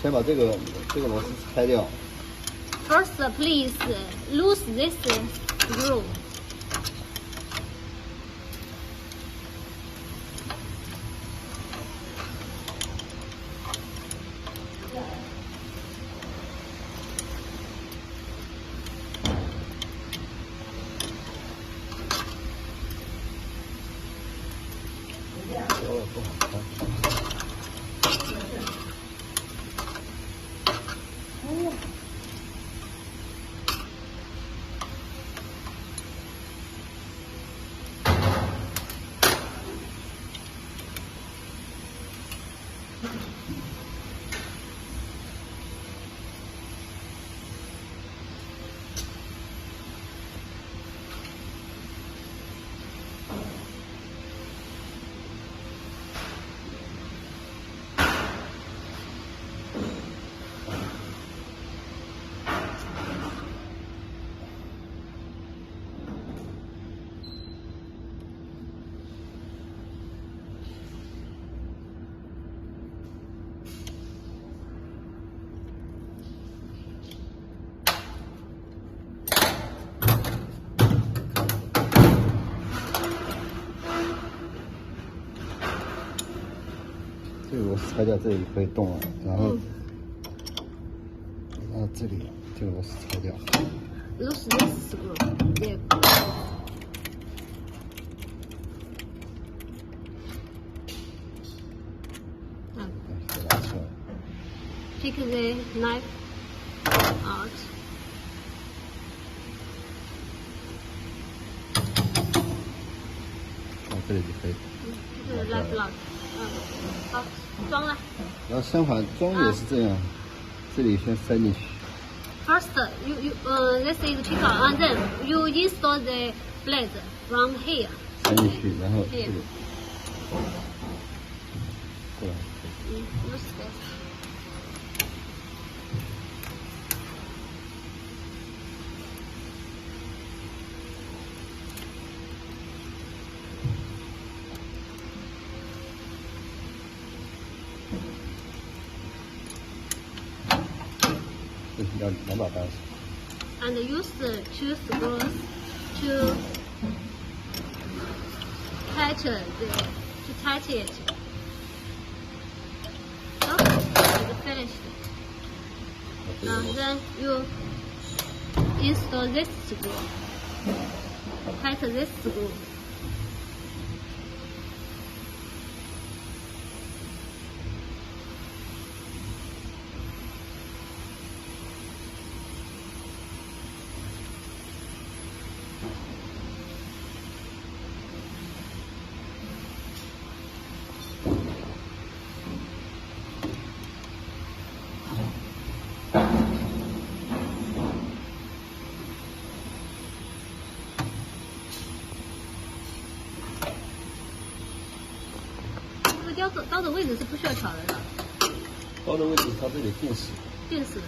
先把这个螺丝拆掉。First, please loose this screw.这个螺丝拆掉，这里可以动了，然后这里这个螺丝拆掉。Loose this screw. Yeah. Take the knife out. 这里就可以。这是 knife lock. 好，装了。然后相反装也是这样，这里先塞进去。First, this is take out, and then you install the blade from here. 塞进去，然后这里过来。Loose this.要2把扳手。And use the 2 screws to tighten it. So it's finished. And then you install this screw. Tighten this screw.这个刀的位置是不需要调的，刀的位置它这里定死。定死的。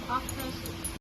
好，开始。